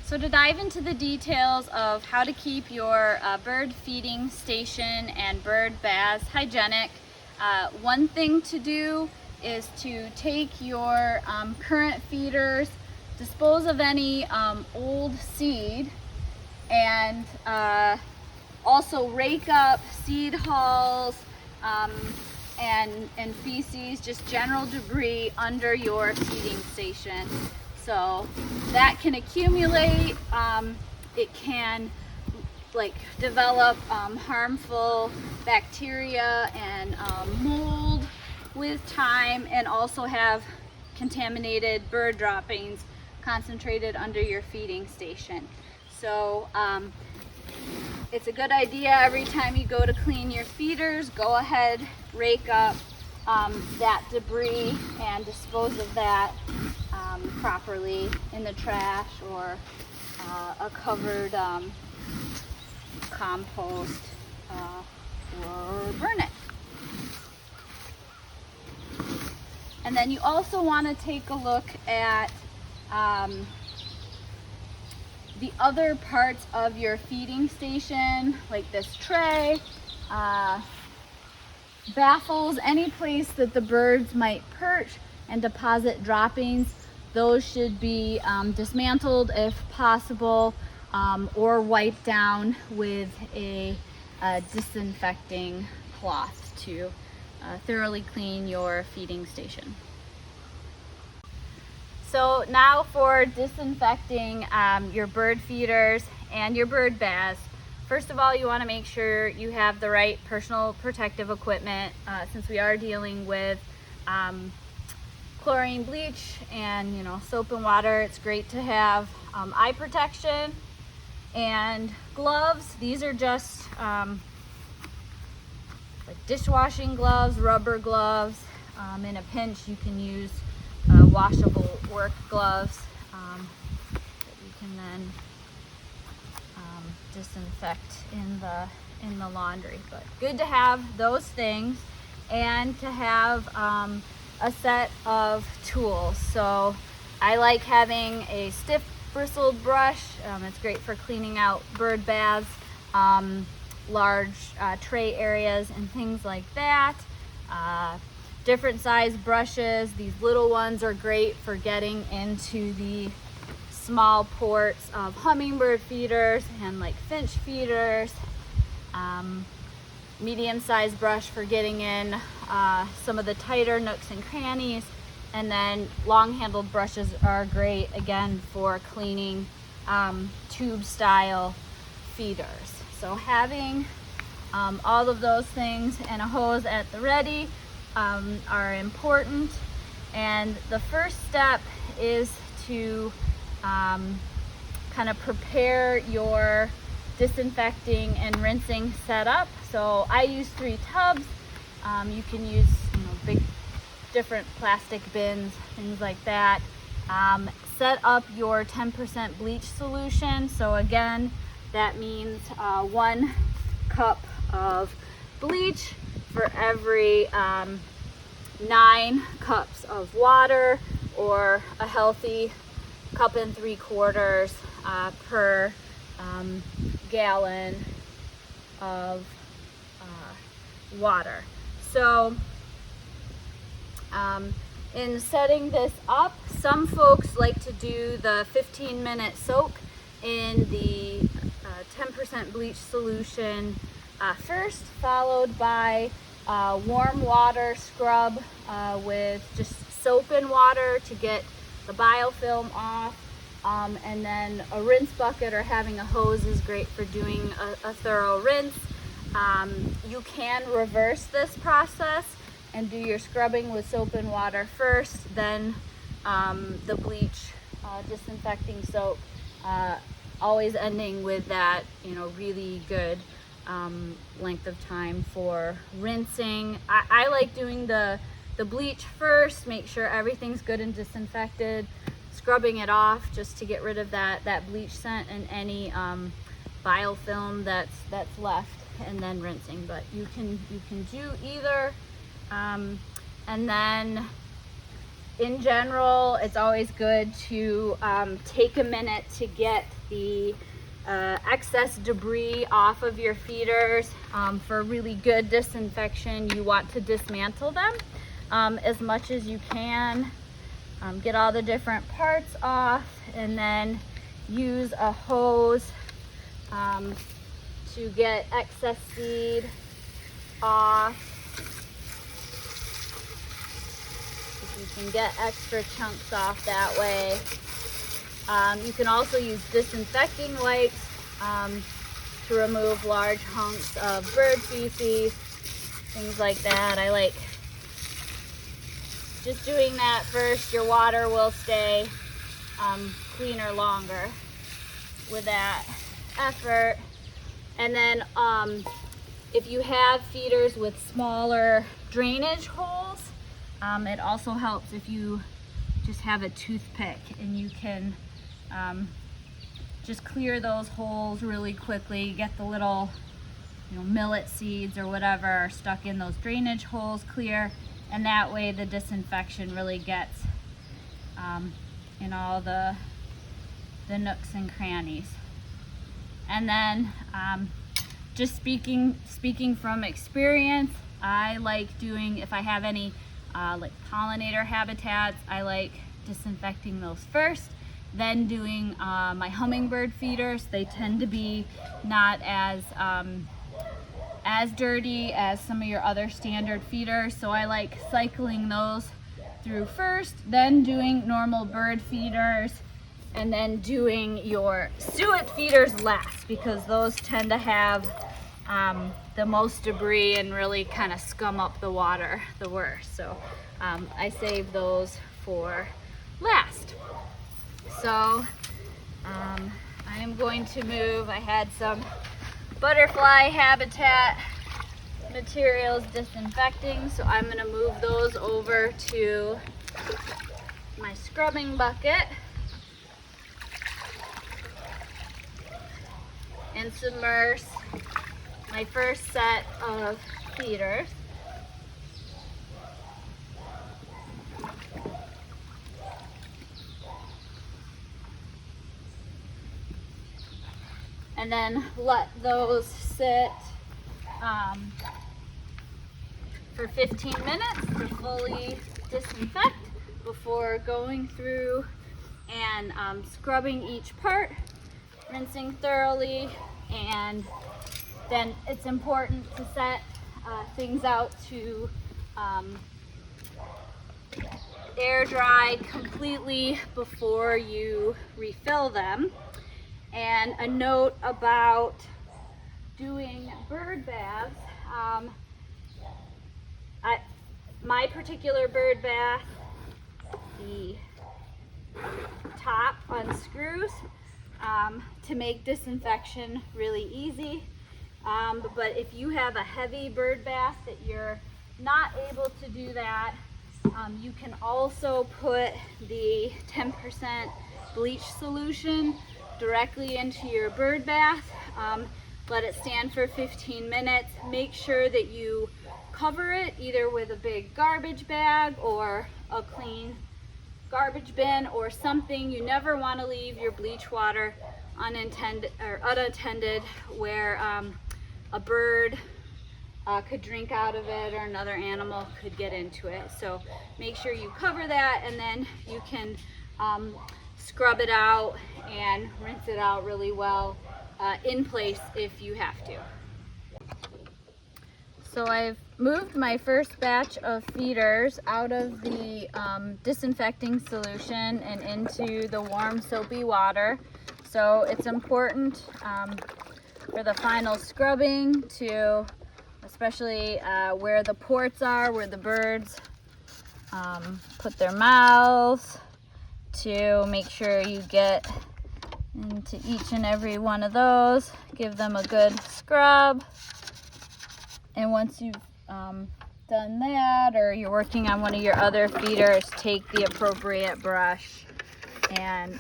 So to dive into the details of how to keep your bird feeding station and bird baths hygienic, one thing to do is to take your current feeders, dispose of any old seed, and also rake up seed hulls and feces, just general debris under your feeding station. So that can accumulate, it can develop harmful bacteria and mold with time, and also have contaminated bird droppings concentrated under your feeding station. So it's a good idea every time you go to clean your feeders, go ahead, rake up that debris and dispose of that properly in the trash or a covered compost, or burn it. And then you also want to take a look at the other parts of your feeding station, like this tray, baffles, any place that the birds might perch and deposit droppings. Those should be dismantled if possible, or wiped down with a disinfecting cloth to thoroughly clean your feeding station. So now for disinfecting your bird feeders and your bird baths. First of all, you want to make sure you have the right personal protective equipment, since we are dealing with chlorine, bleach, and soap and water. It's great to have eye protection and gloves. These are just like dishwashing gloves, rubber gloves. In a pinch, you can use washable work gloves that you can then disinfect in the laundry. But good to have those things, and to have a set of tools. So I like having a stiff bristled brush. It's great for cleaning out bird baths, large tray areas and things like that. Different size brushes. These little ones are great for getting into the small ports of hummingbird feeders and finch feeders. Medium-sized brush for getting in some of the tighter nooks and crannies, and then long-handled brushes are great again for cleaning tube-style feeders. So having all of those things and a hose at the ready are important. And the first step is to kind of prepare your disinfecting and rinsing setup. So I use 3 tubs. You can use big different plastic bins, things like that. Set up your 10% bleach solution. So again, that means 1 cup of bleach for every 9 cups of water, or a healthy 1 3/4 cups per gallon of water. So in setting this up, some folks like to do the 15-minute soak in the 10% bleach solution first, followed by warm water scrub with just soap and water to get the biofilm off, and then a rinse bucket or having a hose is great for doing a thorough rinse. You can reverse this process and do your scrubbing with soap and water first, then the bleach disinfecting soap, always ending with that really good length of time for rinsing. I like doing the bleach first, make sure everything's good and disinfected, scrubbing it off just to get rid of that bleach scent and any biofilm that's left, and then rinsing. But you can do either. And then in general, it's always good to take a minute to get the excess debris off of your feeders. For really good disinfection, you want to dismantle them as much as you can. Get all the different parts off, and then use a hose to get excess seed off. You can get extra chunks off that way. You can also use disinfecting wipes to remove large hunks of bird feces, things like that. I like just doing that first. Your water will stay cleaner longer with that effort. And then if you have feeders with smaller drainage holes, it also helps if you just have a toothpick and you can just clear those holes really quickly. Get the little, millet seeds or whatever stuck in those drainage holes clear, and that way the disinfection really gets in all the nooks and crannies. And then just speaking from experience, I like doing, if I have any like pollinator habitats, I like disinfecting those first, then doing my hummingbird feeders. They tend to be not as dirty as some of your other standard feeders, so I like cycling those through first, then doing normal bird feeders, and then doing your suet feeders last, because those tend to have the most debris and really kind of scum up the water the worst. So I save those for last. So I am going to move. I had some butterfly habitat materials disinfecting, so I'm going to move those over to my scrubbing bucket and submerge my first set of feeders. And then let those sit for 15 minutes to fully disinfect before going through and scrubbing each part, rinsing thoroughly. And then it's important to set things out to air dry completely before you refill them. And a note about doing bird baths. My particular bird bath, the top unscrews to make disinfection really easy. But if you have a heavy bird bath that you're not able to do that, you can also put the 10% bleach solution directly into your bird bath. Let it stand for 15 minutes. Make sure that you cover it either with a big garbage bag or a clean garbage bin or something. You never want to leave your bleach water unattended where a bird could drink out of it or another animal could get into it. So make sure you cover that, and then you can scrub it out and rinse it out really well in place if you have to. So I've moved my first batch of feeders out of the disinfecting solution and into the warm soapy water. So it's important for the final scrubbing to, especially where the ports are, where the birds put their mouths, to make sure you get into each and every one of those. Give them a good scrub. And once you've done that, or you're working on one of your other feeders, take the appropriate brush and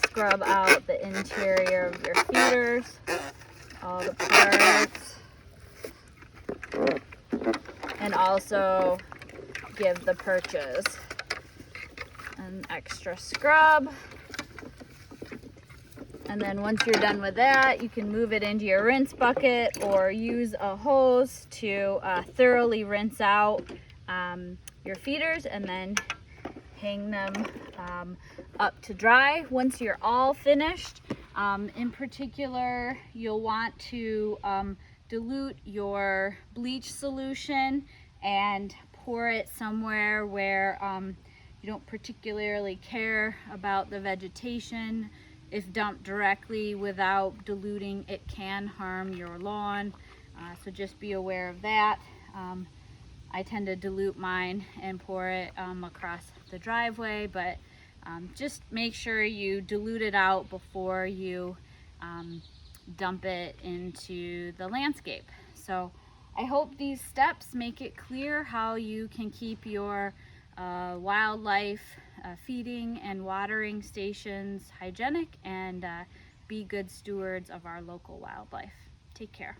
scrub out the interior of your feeders, all the parts, and also give the perches An extra scrub. And then once you're done with that, you can move it into your rinse bucket or use a hose to thoroughly rinse out your feeders and then hang them up to dry. Once you're all finished, in particular, you'll want to dilute your bleach solution and pour it somewhere where you don't particularly care about the vegetation. If dumped directly without diluting, it can harm your lawn, so just be aware of that. I tend to dilute mine and pour it across the driveway, but just make sure you dilute it out before you dump it into the landscape. So I hope these steps make it clear how you can keep your wildlife feeding and watering stations hygienic and be good stewards of our local wildlife. Take care.